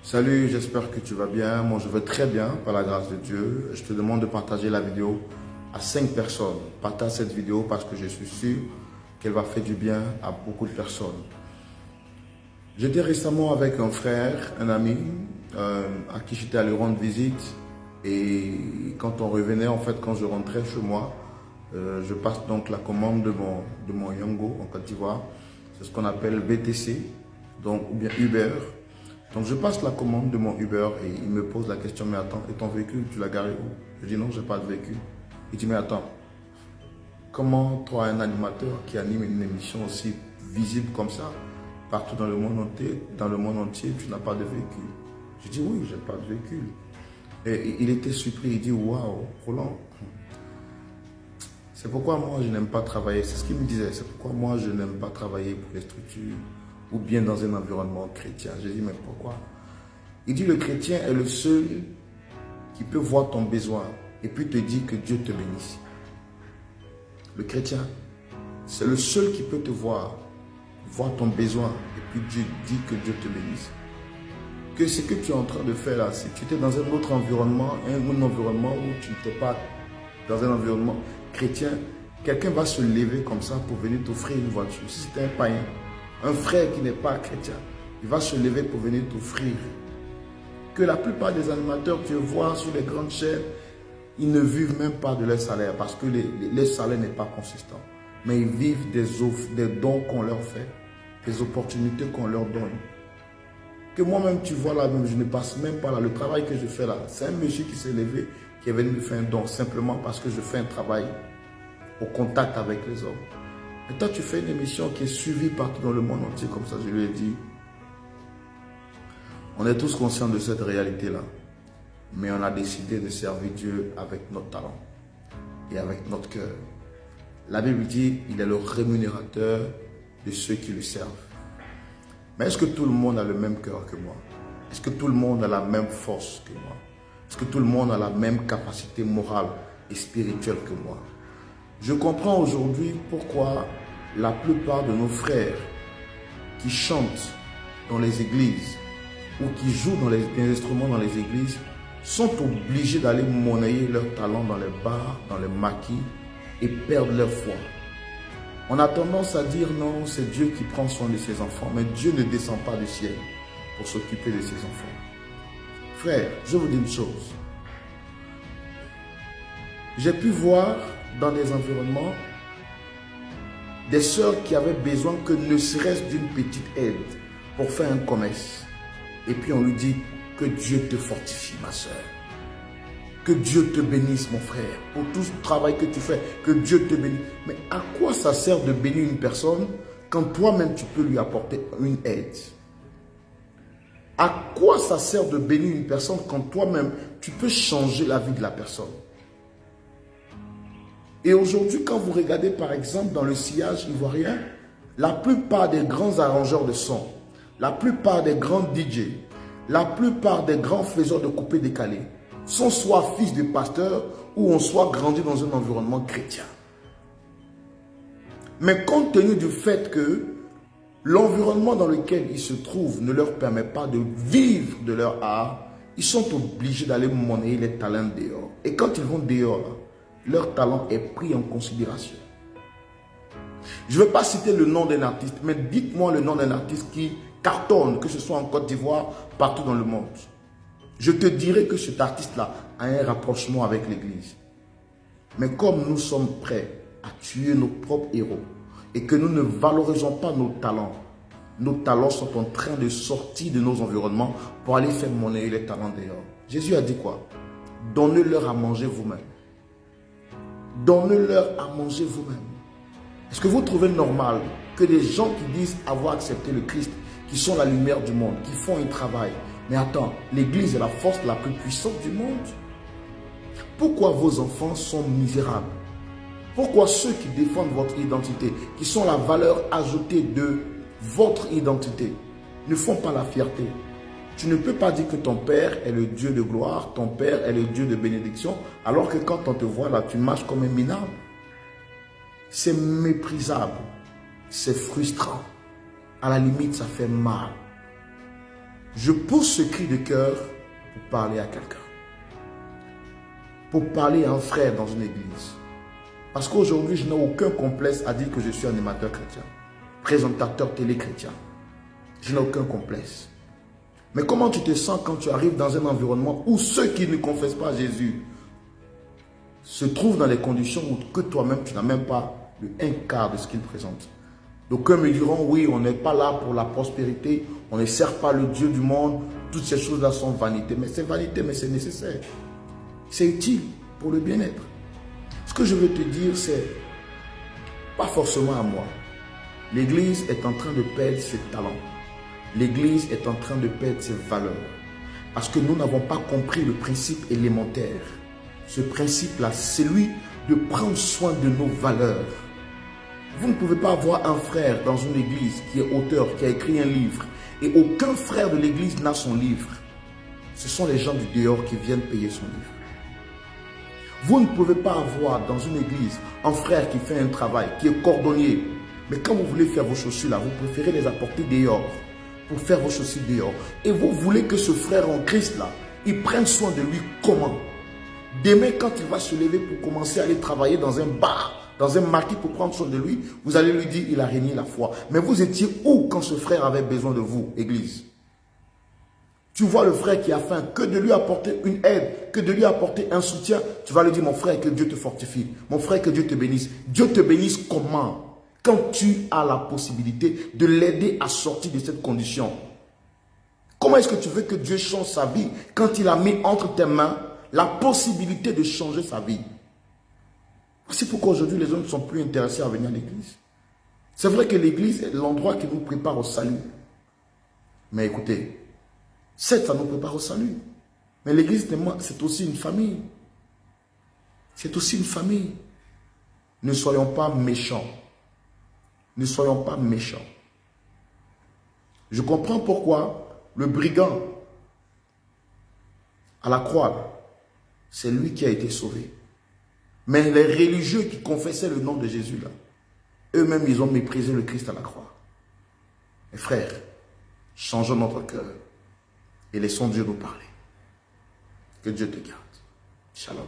Salut, j'espère que tu vas bien. Moi, je vais très bien, par la grâce de Dieu. Je te demande de partager la vidéo à 5 personnes. Partage cette vidéo parce que je suis sûr qu'elle va faire du bien à beaucoup de personnes. J'étais récemment avec un frère, un ami, à qui j'étais allé rendre visite. Et quand on revenait, en fait, quand je rentrais chez moi, je passe donc la commande de mon Yango en Côte d'Ivoire. C'est ce qu'on appelle VTC, donc, ou bien Uber. Donc je passe la commande de mon Uber et il me pose la question, mais attends, et ton véhicule, tu l'as garé où? Je dis non, je n'ai pas de véhicule. Il dit, mais attends, comment toi, un animateur qui anime une émission aussi visible comme ça, partout dans le monde entier, tu n'as pas de véhicule? Je dis oui, je n'ai pas de véhicule. Et il était surpris, il dit, waouh, Roland, c'est pourquoi moi je n'aime pas travailler, c'est ce qu'il me disait, c'est pourquoi moi je n'aime pas travailler pour les structures ou bien dans un environnement chrétien. J'ai dit, mais pourquoi? Il dit, le chrétien est le seul qui peut voir ton besoin et puis te dire que Dieu te bénisse. Le chrétien, c'est le seul qui peut te voir ton besoin et puis Dieu dit que Dieu te bénisse. Que ce que tu es en train de faire là, si tu étais dans un autre environnement, un environnement où tu n'étais pas dans un environnement chrétien, quelqu'un va se lever comme ça pour venir t'offrir une voiture. Si c'était un païen, un frère qui n'est pas chrétien, il va se lever pour venir t'offrir. Que la plupart des animateurs que tu vois sur les grandes chaînes, ils ne vivent même pas de leur salaire parce que leur salaire n'est pas consistant. Mais ils vivent des offres, des dons qu'on leur fait, des opportunités qu'on leur donne. Que moi-même, tu vois là, je ne passe même pas là. Le travail que je fais là, c'est un monsieur qui s'est levé, qui est venu me faire un don simplement parce que je fais un travail au contact avec les hommes. Et toi, tu fais une émission qui est suivie partout dans le monde entier, comme ça, je lui ai dit. On est tous conscients de cette réalité-là. Mais on a décidé de servir Dieu avec notre talent et avec notre cœur. La Bible dit, il est le rémunérateur de ceux qui le servent. Mais est-ce que tout le monde a le même cœur que moi? Est-ce que tout le monde a la même force que moi? Est-ce que tout le monde a la même capacité morale et spirituelle que moi? Je comprends aujourd'hui pourquoi la plupart de nos frères qui chantent dans les églises ou qui jouent dans les instruments dans les églises sont obligés d'aller monnayer leur talent dans les bars, dans les maquis et perdre leur foi. On a tendance à dire non, c'est Dieu qui prend soin de ses enfants, mais Dieu ne descend pas du ciel pour s'occuper de ses enfants. Frère, je vous dis une chose. J'ai pu voir dans des environnements des sœurs qui avaient besoin que ne serait-ce d'une petite aide pour faire un commerce. Et puis on lui dit que Dieu te fortifie, ma sœur. Que Dieu te bénisse, mon frère, pour tout ce travail que tu fais, que Dieu te bénisse. Mais à quoi ça sert de bénir une personne quand toi-même tu peux lui apporter une aide? À quoi ça sert de bénir une personne quand toi-même tu peux changer la vie de la personne? Et aujourd'hui, quand vous regardez par exemple dans le sillage ivoirien, la plupart des grands arrangeurs de son, la plupart des grands DJ, la plupart des grands faiseurs de coupés décalés sont soit fils de pasteurs ou ont soit grandi dans un environnement chrétien. Mais compte tenu du fait que l'environnement dans lequel ils se trouvent ne leur permet pas de vivre de leur art, ils sont obligés d'aller monnayer les talents dehors. Et quand ils vont dehors, leur talent est pris en considération. Je ne vais pas citer le nom d'un artiste, mais dites-moi le nom d'un artiste qui cartonne, que ce soit en Côte d'Ivoire, partout dans le monde. Je te dirai que cet artiste-là a un rapprochement avec l'Église. Mais comme nous sommes prêts à tuer nos propres héros et que nous ne valorisons pas nos talents sont en train de sortir de nos environnements pour aller faire monnayer les talents dehors. Jésus a dit quoi? Donnez-leur à manger vous-même. Donnez-leur à manger vous-même. Est-ce que vous trouvez normal que des gens qui disent avoir accepté le Christ, qui sont la lumière du monde, qui font un travail, mais attends, l'Église est la force la plus puissante du monde? Pourquoi vos enfants sont misérables? Pourquoi ceux qui défendent votre identité, qui sont la valeur ajoutée de votre identité, ne font pas la fierté? Tu ne peux pas dire que ton père est le Dieu de gloire, ton père est le Dieu de bénédiction, alors que quand on te voit là, tu marches comme un minable. C'est méprisable, c'est frustrant. À la limite, ça fait mal. Je pousse ce cri de cœur pour parler à quelqu'un. Pour parler à un frère dans une église. Parce qu'aujourd'hui, je n'ai aucun complexe à dire que je suis animateur chrétien, présentateur télé chrétien. Je n'ai aucun complexe. Mais comment tu te sens quand tu arrives dans un environnement où ceux qui ne confessent pas Jésus se trouvent dans les conditions où que toi-même, tu n'as même pas le un quart de ce qu'ils présentent. Donc, me diront, oui, on n'est pas là pour la prospérité, on ne sert pas le Dieu du monde, toutes ces choses-là sont vanité. Mais c'est vanité, mais c'est nécessaire. C'est utile pour le bien-être. Ce que je veux te dire, c'est pas forcément à moi. L'Église est en train de perdre ses talents. L'Église est en train de perdre ses valeurs. Parce que nous n'avons pas compris le principe élémentaire. Ce principe-là, c'est celui de prendre soin de nos valeurs. Vous ne pouvez pas avoir un frère dans une église qui est auteur, qui a écrit un livre, et aucun frère de l'église n'a son livre. Ce sont les gens du dehors qui viennent payer son livre. Vous ne pouvez pas avoir dans une église un frère qui fait un travail, qui est cordonnier, mais quand vous voulez faire vos chaussures là, vous préférez les apporter dehors, pour faire vos chaussures dehors. Et vous voulez que ce frère en Christ là, il prenne soin de lui comment? Demain, quand il va se lever pour commencer à aller travailler dans un bar, dans un market pour prendre soin de lui, vous allez lui dire il a régné la foi. Mais vous étiez où quand ce frère avait besoin de vous, église? Tu vois le frère qui a faim, que de lui apporter une aide, que de lui apporter un soutien, tu vas lui dire mon frère, que Dieu te fortifie, mon frère, que Dieu te bénisse. Dieu te bénisse comment? Quand tu as la possibilité de l'aider à sortir de cette condition. Comment est-ce que tu veux que Dieu change sa vie quand il a mis entre tes mains la possibilité de changer sa vie? C'est pourquoi aujourd'hui les hommes ne sont plus intéressés à venir à l'église. C'est vrai que l'église est l'endroit qui nous prépare au salut. Mais écoutez, certes, ça nous prépare au salut. Mais l'église, c'est aussi une famille. C'est aussi une famille. Ne soyons pas méchants. Ne soyons pas méchants. Je comprends pourquoi le brigand à la croix, c'est lui qui a été sauvé. Mais les religieux qui confessaient le nom de Jésus, là, eux-mêmes, ils ont méprisé le Christ à la croix. Mes frères, changeons notre cœur et laissons Dieu nous parler. Que Dieu te garde. Shalom.